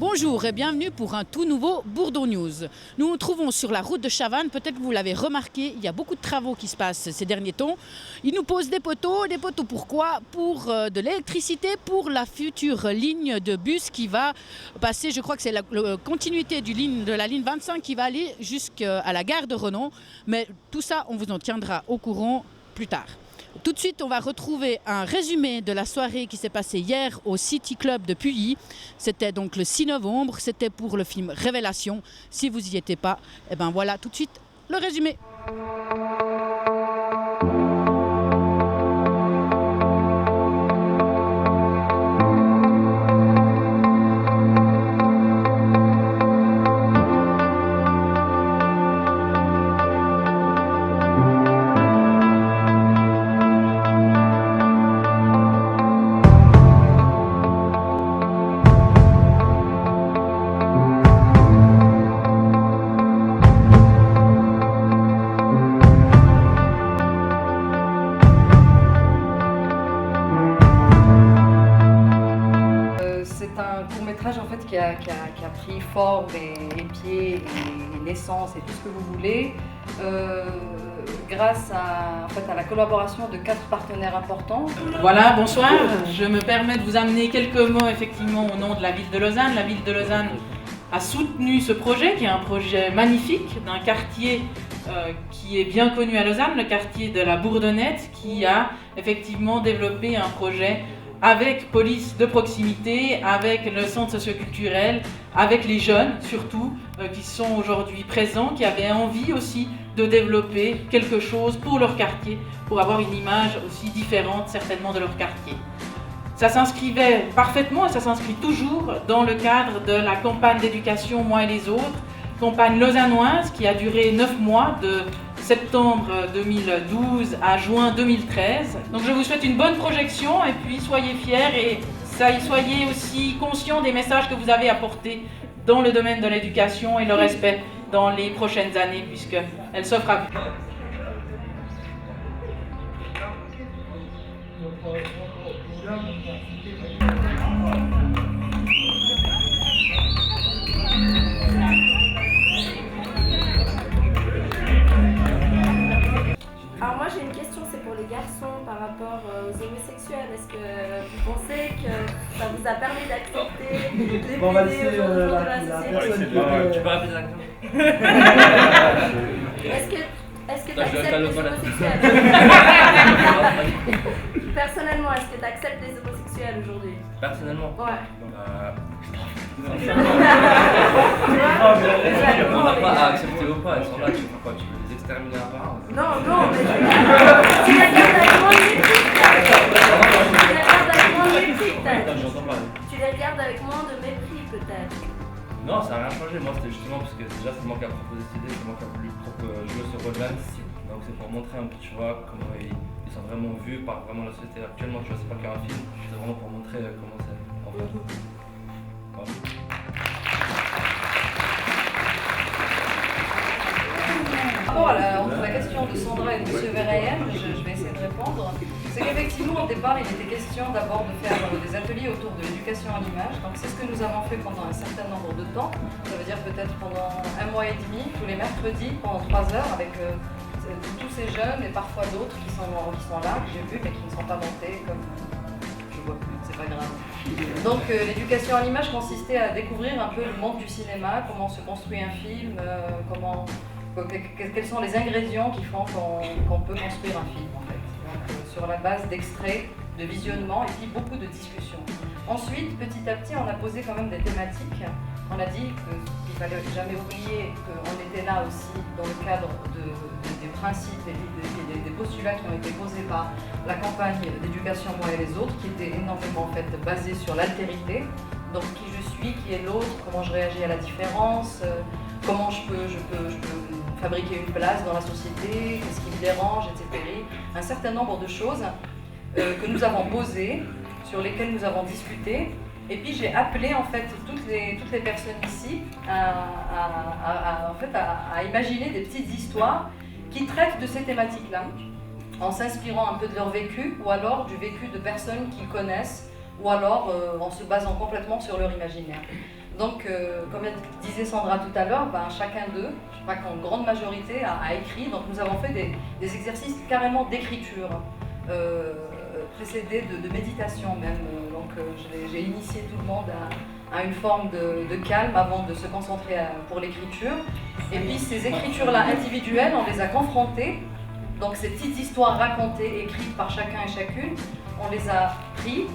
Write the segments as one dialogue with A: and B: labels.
A: Bonjour et bienvenue pour un tout nouveau Bourdon News. Nous nous trouvons sur la route de Chavannes. Peut-être que vous l'avez remarqué, il y a beaucoup de travaux qui se passent ces derniers temps. Ils nous posent des poteaux. Des poteaux pourquoi? Pour de l'électricité, pour la future ligne de bus qui va passer, je crois que c'est la continuité de la ligne 25 qui va aller jusqu'à la gare de Renon. Mais tout ça, on vous en tiendra au courant plus tard. Tout de suite, on va retrouver un résumé de la soirée qui s'est passée hier au City Club de Puyi. C'était donc le 6 novembre, c'était pour le film Révélation. Si vous n'y étiez pas, eh ben voilà tout de suite le résumé.
B: C'est un court-métrage en fait qui a pris forme et pied et naissance et tout ce que vous voulez grâce à la collaboration de 4 partenaires importants.
C: Voilà, bonsoir. Je me permets de vous amener quelques mots effectivement au nom de la ville de Lausanne. La ville de Lausanne a soutenu ce projet qui est un projet magnifique d'un quartier qui est bien connu à Lausanne, le quartier de la Bourdonnette, qui a effectivement développé un projet avec police de proximité, avec le centre socioculturel, avec les jeunes surtout, qui sont aujourd'hui présents, qui avaient envie aussi de développer quelque chose pour leur quartier, pour avoir une image aussi différente certainement de leur quartier. Ça s'inscrivait parfaitement et ça s'inscrit toujours dans le cadre de la campagne d'éducation Moi et les autres, campagne lausannoise qui a duré 9 mois de septembre 2012 à juin 2013. Donc je vous souhaite une bonne projection et puis soyez fiers et soyez aussi conscients des messages que vous avez apportés dans le domaine de l'éducation et le respect dans les prochaines années puisqu'elle s'offre à vous.
D: Alors moi j'ai une question, c'est pour les garçons par rapport aux homosexuels. Est-ce que vous pensez que ça vous a permis d'accepter les idées
E: Bon, on va laisser
D: autour de la
E: personne.
D: société?
E: Tu peux répéter la question?
D: Est-ce que tu acceptes les homosexuels? Personnellement, est-ce que tu acceptes les homosexuels aujourd'hui?
E: Personnellement?
D: Ouais.
E: On n'a pas à accepter ou pas, ils sont là, tu fais quoi? Tu veux les exterminer à part?
D: Non, mais tu les regardes avec moins de mépris peut-être.
E: J'entends pas.
D: Tu les regardes avec moins de mépris peut-être.
E: Non, ça n'a rien changé. Moi, c'était justement parce que déjà, c'est moi qui a proposé cette idée, c'est moi qui a voulu jouer ce rôle-là. Donc, c'est pour montrer un peu, tu vois, comment ils sont vraiment vus par vraiment la société actuellement. Tu vois, c'est pas qu'un film, c'est vraiment pour montrer comment c'est en fait. Voilà.
B: Par rapport à la question de Sandra et de M. Verheyen, je vais essayer de répondre. C'est qu'effectivement, au départ, il était question d'abord de faire des ateliers autour de l'éducation à l'image. Donc c'est ce que nous avons fait pendant un certain nombre de temps. Ça veut dire peut-être pendant 1 mois et demi, tous les mercredis, pendant 3 heures, avec tous ces jeunes et parfois d'autres qui sont là, que j'ai vus, mais qui ne sont pas montés comme... je vois plus, c'est pas grave. Donc l'éducation à l'image consistait à découvrir un peu le monde du cinéma, comment se construit un film, quels sont les ingrédients qui font qu'on peut construire un film en fait. Donc, sur la base d'extraits, de visionnement et puis beaucoup de discussions. Ensuite, petit à petit, on a posé quand même des thématiques. On a dit qu'il ne fallait jamais oublier qu'on était là aussi dans le cadre des principes et des postulats qui ont été posés par la campagne d'éducation Moi et les autres, qui était énormément en fait basée sur l'altérité. Donc qui je suis, qui est l'autre, comment je réagis à la différence, comment je peux fabriquer une place dans la société, qu'est-ce qui me dérange, etc. Un certain nombre de choses que nous avons posées, sur lesquelles nous avons discuté. Et puis j'ai appelé en fait toutes les personnes ici à imaginer des petites histoires qui traitent de ces thématiques-là, en s'inspirant un peu de leur vécu ou alors du vécu de personnes qu'ils connaissent ou alors en se basant complètement sur leur imaginaire. Donc, comme disait Sandra tout à l'heure, chacun d'eux, je crois qu'en grande majorité, a écrit. Donc nous avons fait des exercices carrément d'écriture, précédés de méditation même. Donc j'ai initié tout le monde à une forme de calme avant de se concentrer pour l'écriture. Et puis ces écritures-là individuelles, on les a confrontées. Donc ces petites histoires racontées, écrites par chacun et chacune, on les a pris.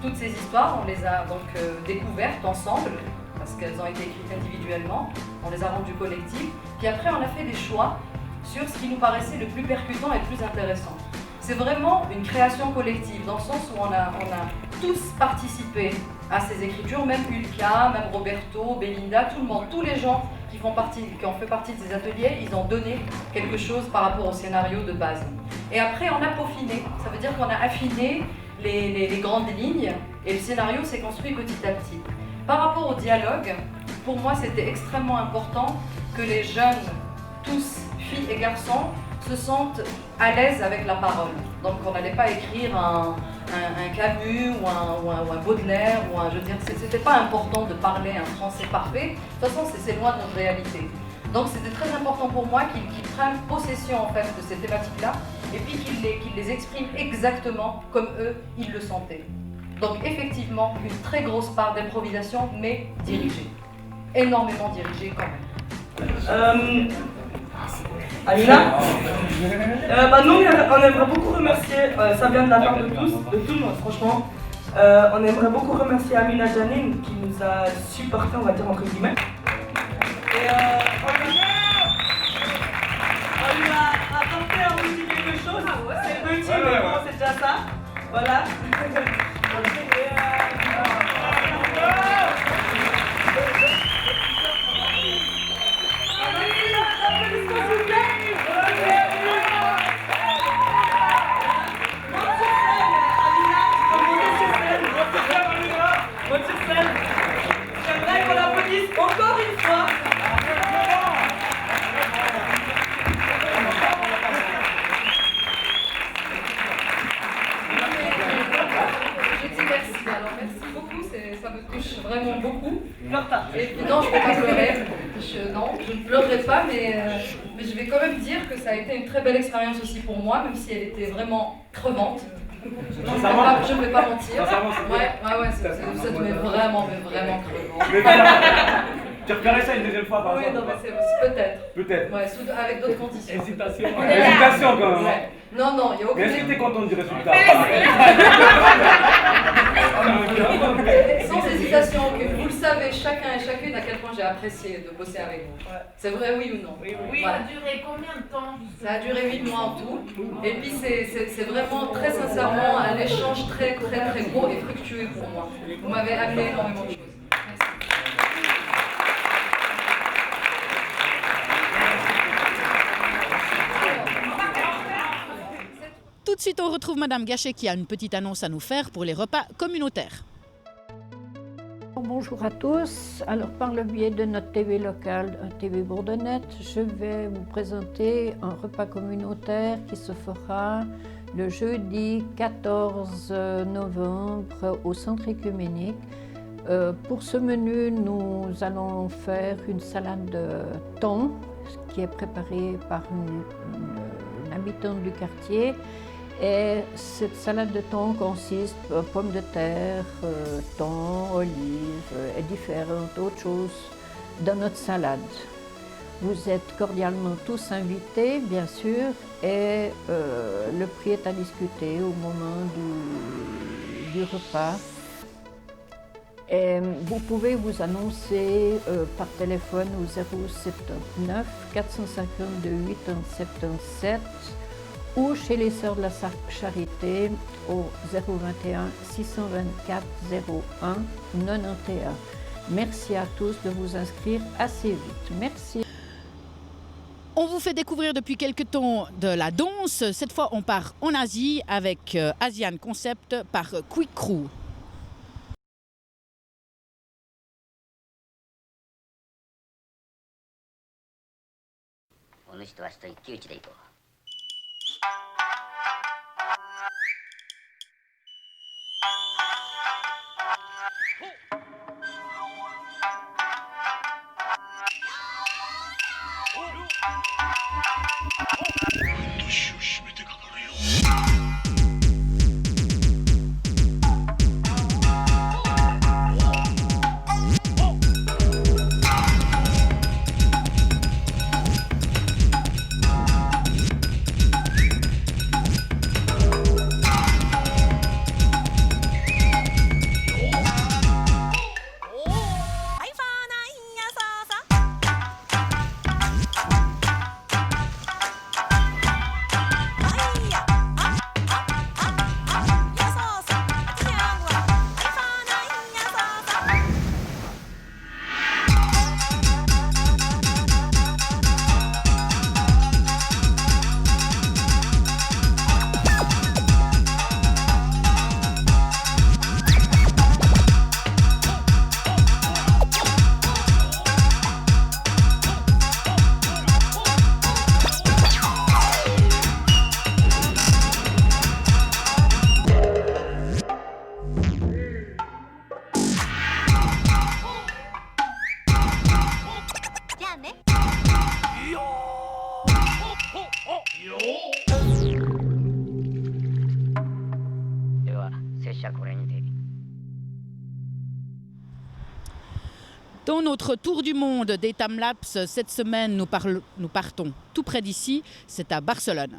B: Toutes ces histoires, on les a donc découvertes ensemble, parce qu'elles ont été écrites individuellement, on les a rendues collectives, puis après on a fait des choix sur ce qui nous paraissait le plus percutant et le plus intéressant. C'est vraiment une création collective, dans le sens où on a tous participé à ces écritures, même Ulka, même Roberto, Belinda, tout le monde, tous les gens qui ont fait partie de ces ateliers, ils ont donné quelque chose par rapport au scénario de base. Et après on a peaufiné, ça veut dire qu'on a affiné les grandes lignes, et le scénario s'est construit petit à petit. Par rapport au dialogue, pour moi c'était extrêmement important que les jeunes, tous, filles et garçons, se sentent à l'aise avec la parole. Donc on n'allait pas écrire un Camus ou un Baudelaire, je veux dire, c'était pas important de parler un français parfait, de toute façon c'est loin de notre réalité. Donc c'était très important pour moi qu'ils prennent possession en fait de ces thématiques-là, et puis qu'ils les expriment exactement comme eux, ils le sentaient. Donc effectivement, une très grosse part d'improvisation, mais dirigée. Énormément dirigée quand même.
F: Amina, nous on aimerait beaucoup remercier, ça vient de la part de tous, de tout le monde franchement. On aimerait beaucoup remercier Amina Janine qui nous a supporté, on va dire entre guillemets. Et on lui a apporté un petit quelque chose, c'est petit mais bon c'est déjà ça. Voilà. J'aimerais qu'on l'applaudisse encore une fois.
B: Je dis merci, alors merci beaucoup, ça me touche vraiment beaucoup.
F: Pleure pas.
B: Et puis non, je ne vais pas pleurer, non, je ne pleurerai pas, mais je vais quand même dire que ça a été une très belle expérience aussi pour moi, même si elle était vraiment crevante. Je ne vais pas mentir. Ouais, ça devait vraiment crevant.
G: Tu referais ça une deuxième fois par
B: Oui,
G: exemple?
B: non, mais c'est peut-être.
G: Peut-être.
B: Ouais, avec d'autres conditions.
G: Hésitation. Hésitation quand même.
B: Ouais. Non, il n'y a aucune.
G: Mais est-ce que tu es contente du résultat?
B: Sans hésitation, que vous le savez, chacun et chacune, à quel point j'ai apprécié de bosser avec vous. C'est vrai, oui ou non?
C: Oui,
B: Voilà.
C: ça a duré combien de temps?
B: Ça a duré 8 mois en tout. Et puis c'est vraiment très sincèrement un échange très beau et fructueux pour moi. Vous m'avez amené énormément de choses. Merci.
A: Tout de suite, on retrouve Madame Gachet qui a une petite annonce à nous faire pour les repas communautaires.
H: Bonjour à tous. Alors, par le biais de notre TV locale, TV Bourdonnette, je vais vous présenter un repas communautaire qui se fera le jeudi 14 novembre au Centre Œcuménique. Pour ce menu, nous allons faire une salade de thon qui est préparée par une habitante du quartier. Et cette salade de thon consiste en pommes de terre, thon, olives et différentes autres choses dans notre salade. Vous êtes cordialement tous invités, bien sûr, et le prix est à discuter au moment du repas. Et vous pouvez vous annoncer par téléphone au 079 452 877 ou chez les Sœurs de la Charité au 021 624 01 91. Merci à tous de vous inscrire assez vite. Merci.
A: On vous fait découvrir depuis quelques temps de la danse. Cette fois, on part en Asie avec Asian Concept par Quick Crew.
I: お主と明日一騎打ちでいこう。
A: Dans notre tour du monde des timelapses, cette semaine, nous partons tout près d'ici, c'est à Barcelone.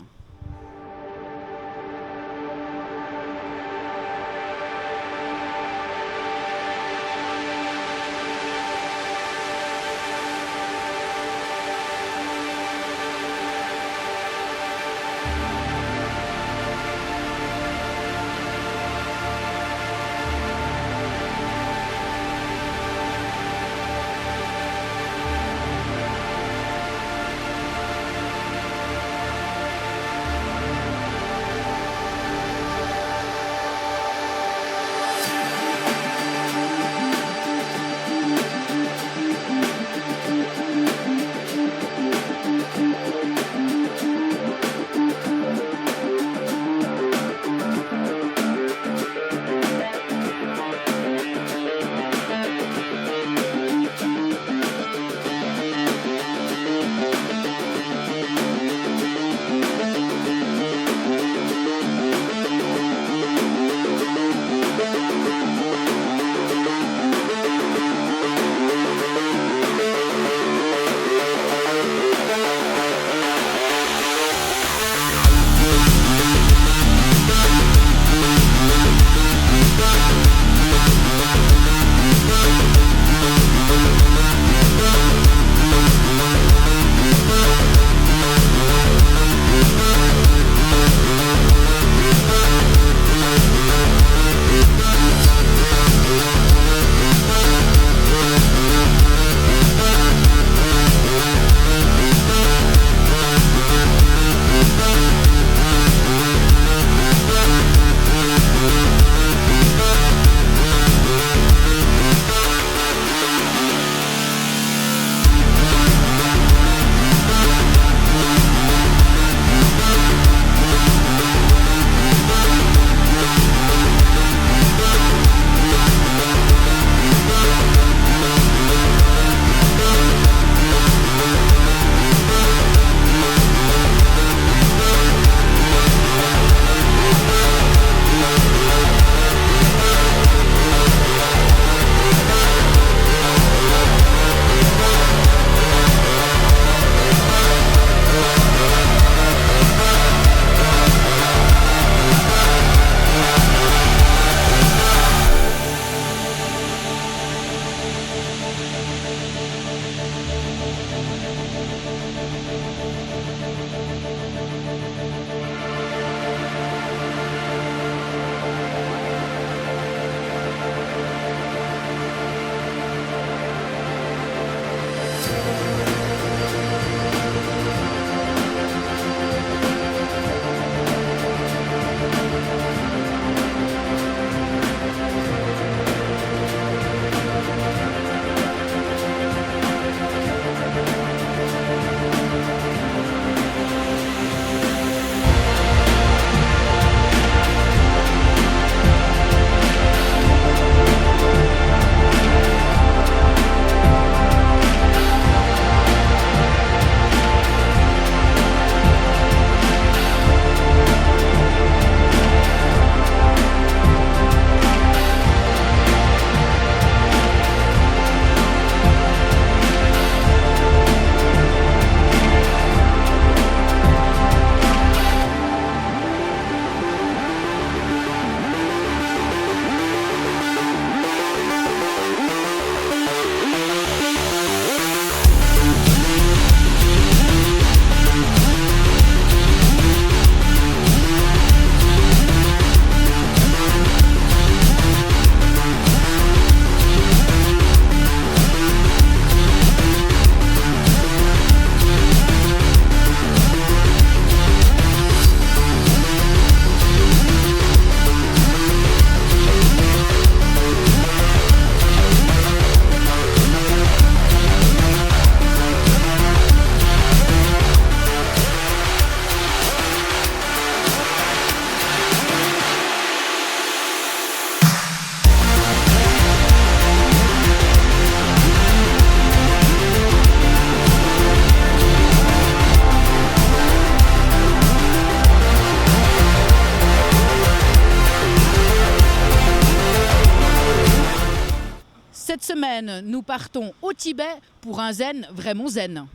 A: Cette semaine, nous partons au Tibet pour un zen vraiment zen.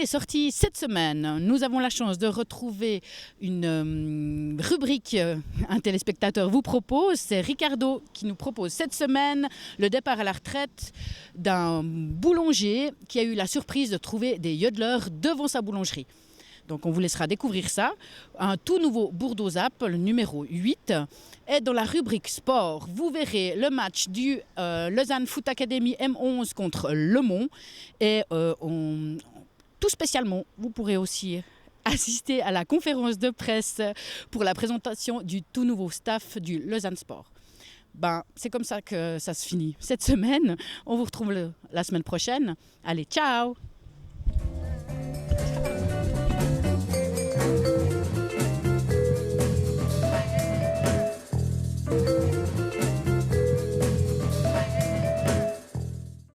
A: Sortie cette semaine, nous avons la chance de retrouver une rubrique un téléspectateur vous propose. C'est Ricardo qui nous propose cette semaine le départ à la retraite d'un boulanger qui a eu la surprise de trouver des yodeleurs devant sa boulangerie. Donc on vous laissera découvrir ça. Un tout nouveau Bourdeau Zap, le numéro 8, est dans la rubrique sport. Vous verrez le match du Lausanne Foot Academy M11 contre Le Mont. Et tout spécialement, vous pourrez aussi assister à la conférence de presse pour la présentation du tout nouveau staff du Lausanne Sport. C'est comme ça que ça se finit cette semaine. On vous retrouve la semaine prochaine. Allez, ciao!